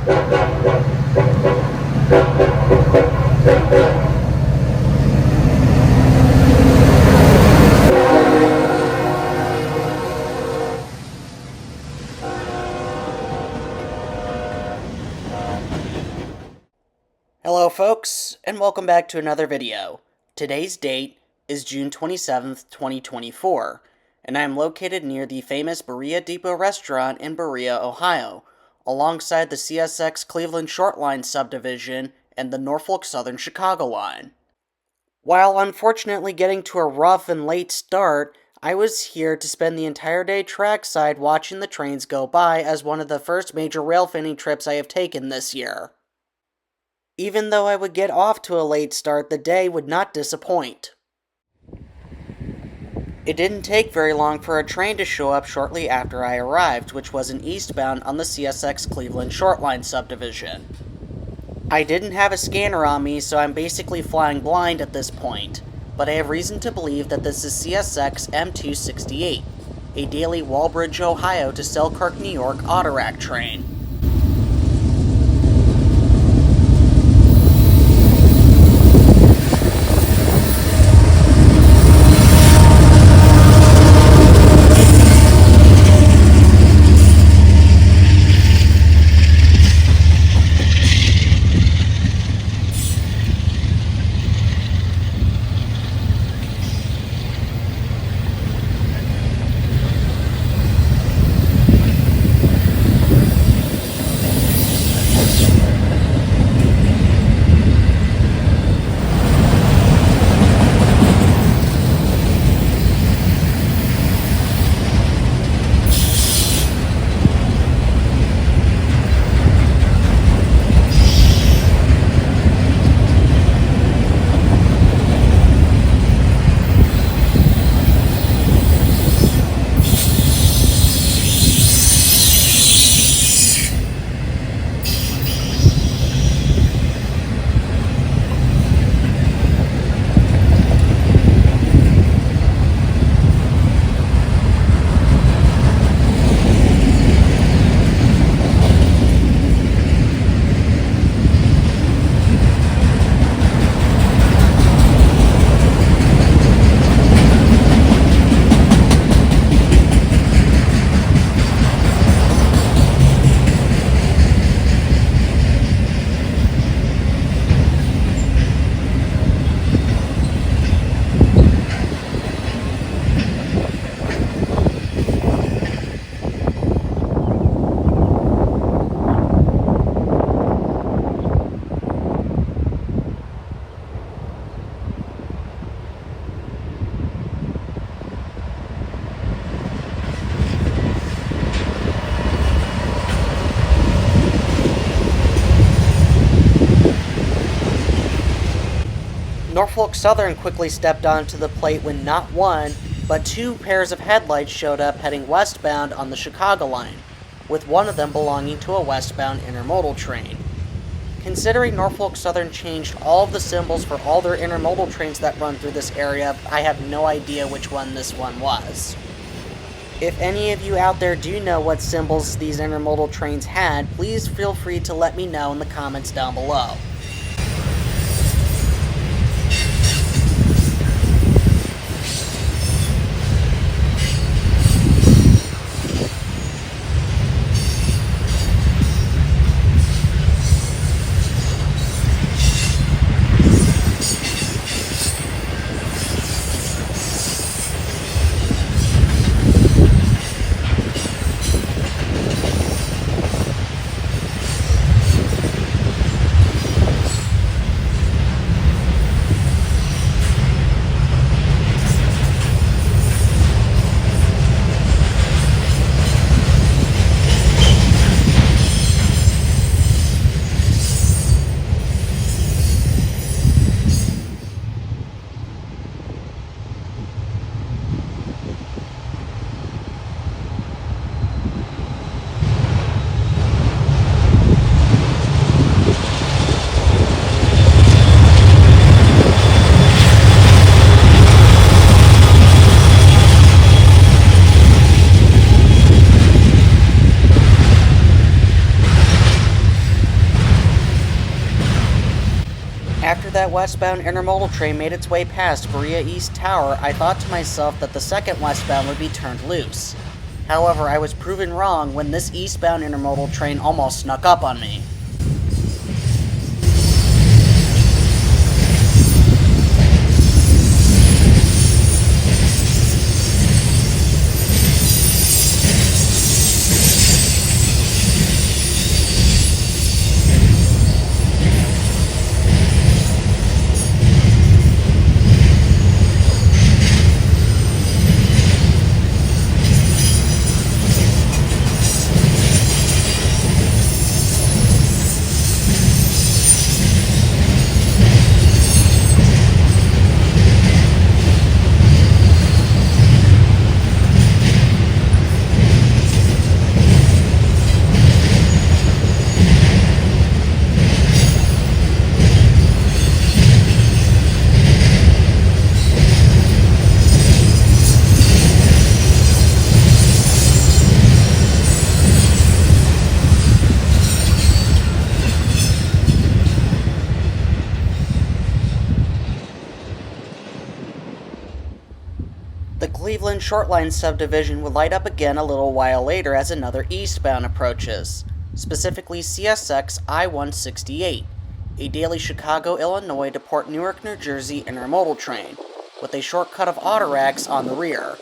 Hello folks, and welcome back to another video. Today's date is June 27th, 2024, and I am located near the famous Berea Depot restaurant in Berea, Ohio, alongside the CSX Cleveland Short Line subdivision and the Norfolk Southern Chicago line. While unfortunately getting to a rough and late start, I was here to spend the entire day trackside watching the trains go by as one of the first major rail fanning trips I have taken this year. Even though I would get off to a late start, the day would not disappoint. It didn't take very long for a train to show up shortly after I arrived, which was an eastbound on the CSX Cleveland Short Line subdivision. I didn't have a scanner on me, so I'm basically flying blind at this point, but I have reason to believe that this is CSX M268, a daily Walbridge, Ohio to Selkirk, New York autorack train. Norfolk Southern quickly stepped onto the plate when not one, but two pairs of headlights showed up heading westbound on the Chicago line, with one of them belonging to a westbound intermodal train. Considering Norfolk Southern changed all of the symbols for all their intermodal trains that run through this area, I have no idea which one this one was. If any of you out there do know what symbols these intermodal trains had, please feel free to let me know in the comments down below. that westbound intermodal train made its way past Berea East Tower, I thought to myself that the second westbound would be turned loose. However, I was proven wrong when this eastbound intermodal train almost snuck up on me. The Cleveland Shortline subdivision would light up again a little while later as another eastbound approaches, specifically CSX I-168, a daily Chicago, Illinois to Port Newark, New Jersey intermodal train, with a shortcut of autoracks on the rear.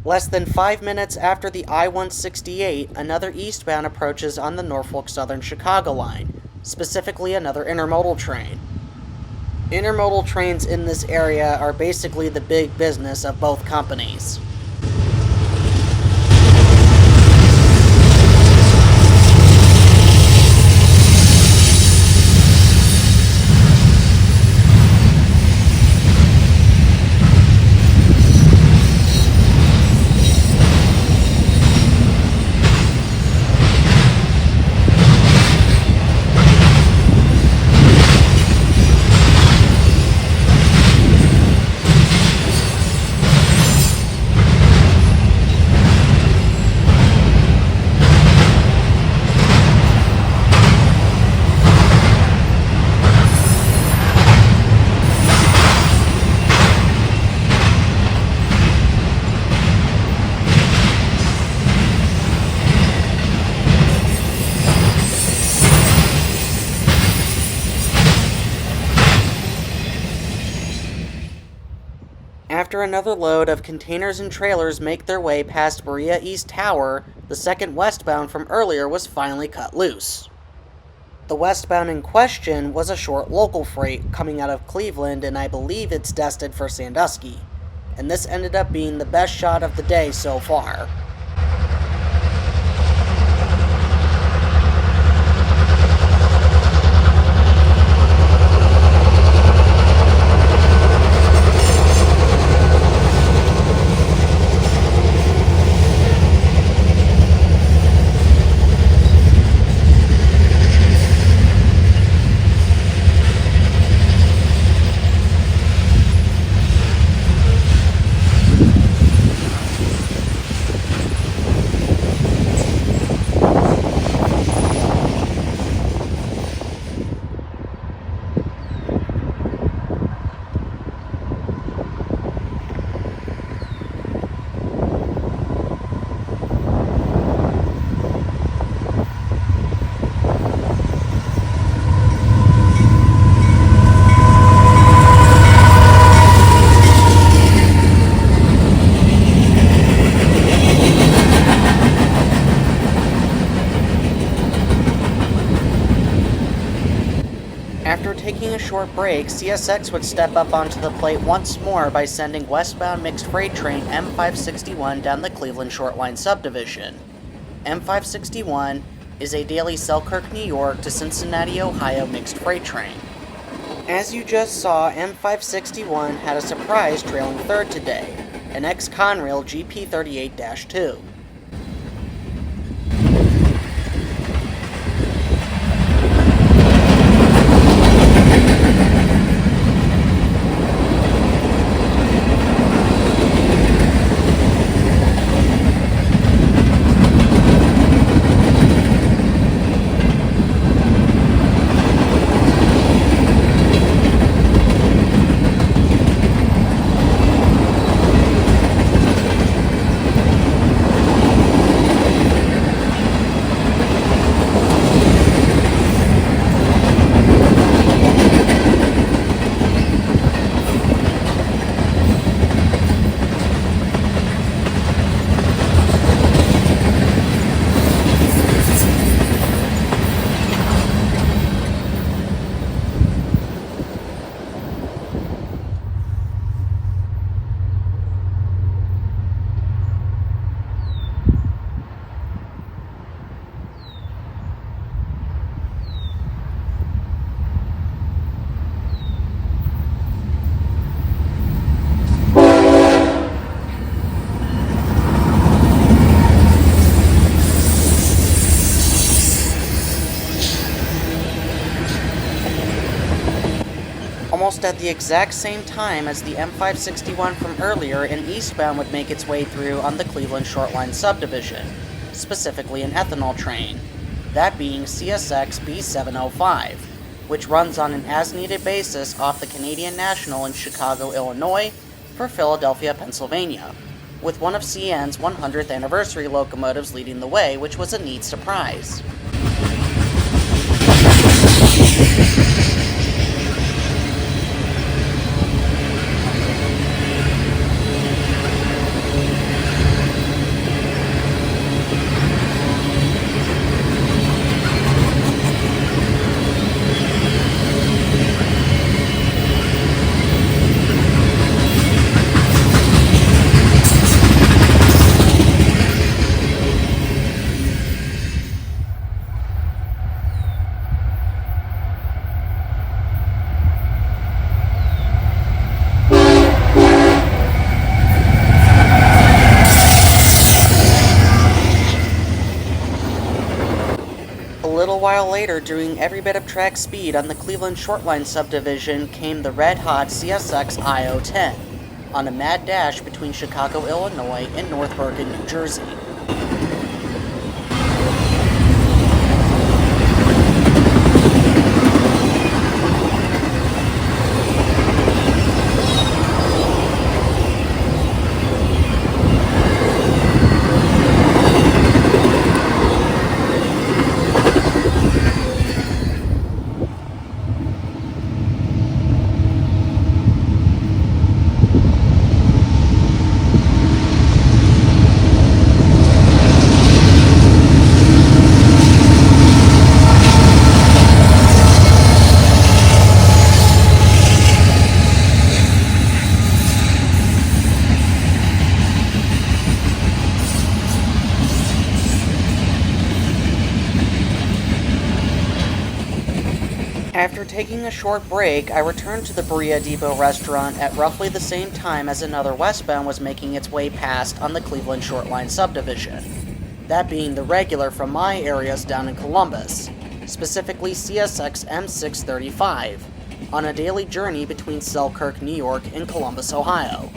Less than 5 minutes after the I-168, another eastbound approaches on the Norfolk Southern Chicago line, specifically another intermodal train. Intermodal trains in this area are basically the big business of both companies. After another load of containers and trailers make their way past Berea East Tower, the second westbound from earlier was finally cut loose. The westbound in question was a short local freight coming out of Cleveland, and I believe it's destined for Sandusky. And this ended up being the best shot of the day so far. After taking a short break, CSX would step up onto the plate once more by sending westbound mixed freight train M561 down the Cleveland Short Line subdivision. M561 is a daily Selkirk, New York to Cincinnati, Ohio mixed freight train. As you just saw, M561 had a surprise trailing third today, an ex-Conrail GP38-2. Almost at the exact same time as the M561 from earlier, an eastbound would make its way through on the Cleveland Short Line subdivision, specifically an ethanol train, that being CSX B705, which runs on an as-needed basis off the Canadian National in Chicago, Illinois, for Philadelphia, Pennsylvania, with one of CN's 100th anniversary locomotives leading the way, which was a neat surprise. A little while later, doing every bit of track speed on the Cleveland Short Line subdivision, came the red-hot CSX I-010 on a mad dash between Chicago, Illinois and North Bergen, New Jersey. taking a short break, I returned to the Berea Depot restaurant at roughly the same time as another westbound was making its way past on the Cleveland Short Line subdivision, that being the regular from my areas down in Columbus, specifically CSX M635, on a daily journey between Selkirk, New York and Columbus, Ohio.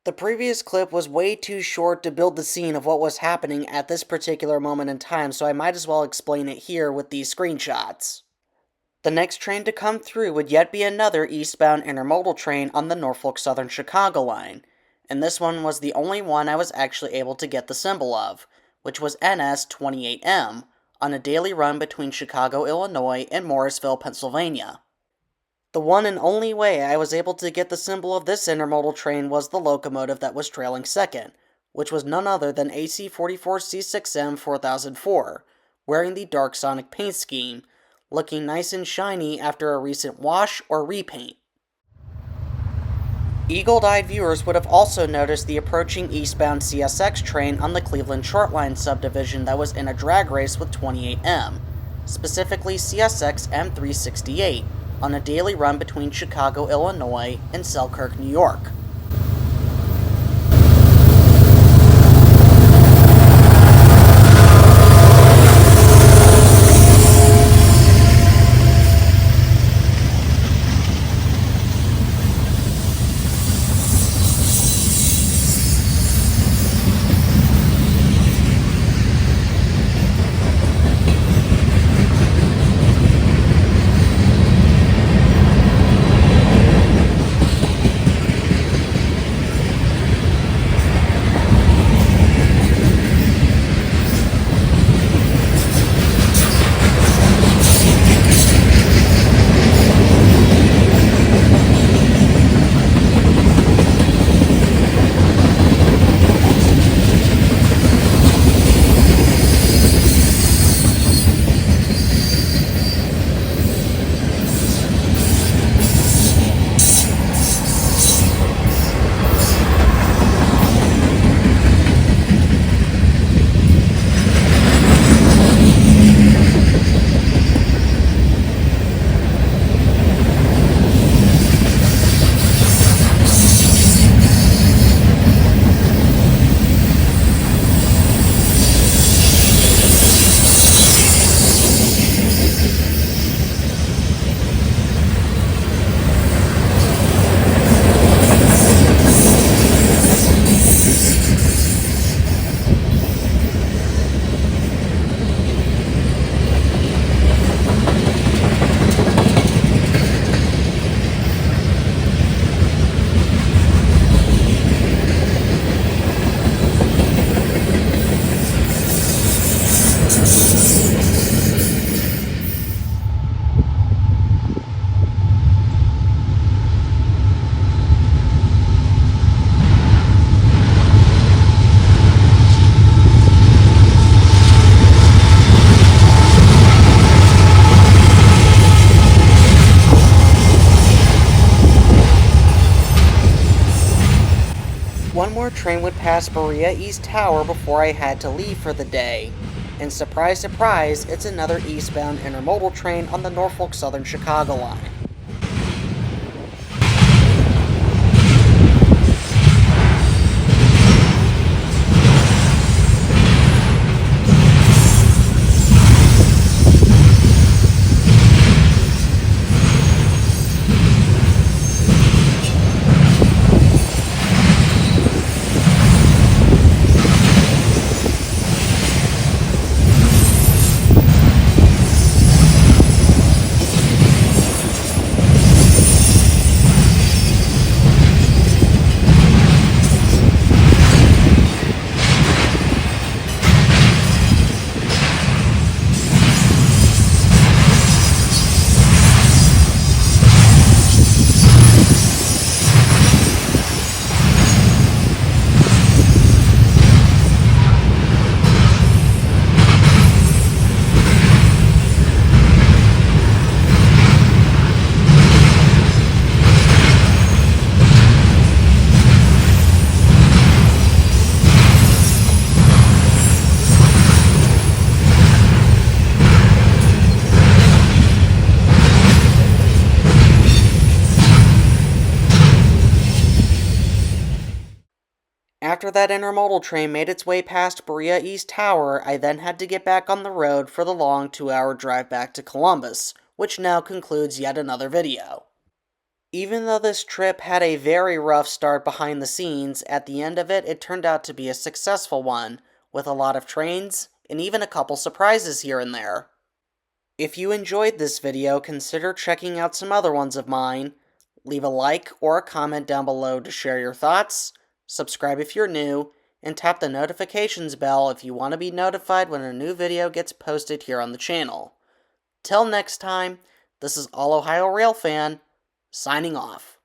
The previous clip was way too short to build the scene of what was happening at this particular moment in time, so I might as well explain it here with these screenshots. The next train to come through would yet be another eastbound intermodal train on the Norfolk Southern Chicago line, and this one was the only one I was actually able to get the symbol of, which was NS28M, on a daily run between Chicago, Illinois and Morrisville, Pennsylvania. The one and only way I was able to get the symbol of this intermodal train was the locomotive that was trailing second, which was none other than AC44C6M 4004, wearing the dark sonic paint scheme, looking nice and shiny after a recent wash or repaint. Eagle-eyed viewers would have also noticed the approaching eastbound CSX train on the Cleveland Short Line subdivision that was in a drag race with 28M, specifically CSX M368, on a daily run between Chicago, Illinois and Selkirk, New York. more train would pass Berea East Tower before I had to leave for the day. And surprise, surprise, it's another eastbound intermodal train on the Norfolk Southern Chicago line. After that intermodal train made its way past Berea East Tower, I then had to get back on the road for the long 2-hour drive back to Columbus, which now concludes yet another video. Even though this trip had a very rough start behind the scenes, at the end of it, it turned out to be a successful one, with a lot of trains, and even a couple surprises here and there. If you enjoyed this video, consider checking out some other ones of mine. Leave a like or a comment down below to share your thoughts, subscribe if you're new, and tap the notifications bell if you want to be notified when a new video gets posted here on the channel. Till next time, this is All Ohio Railfan, signing off.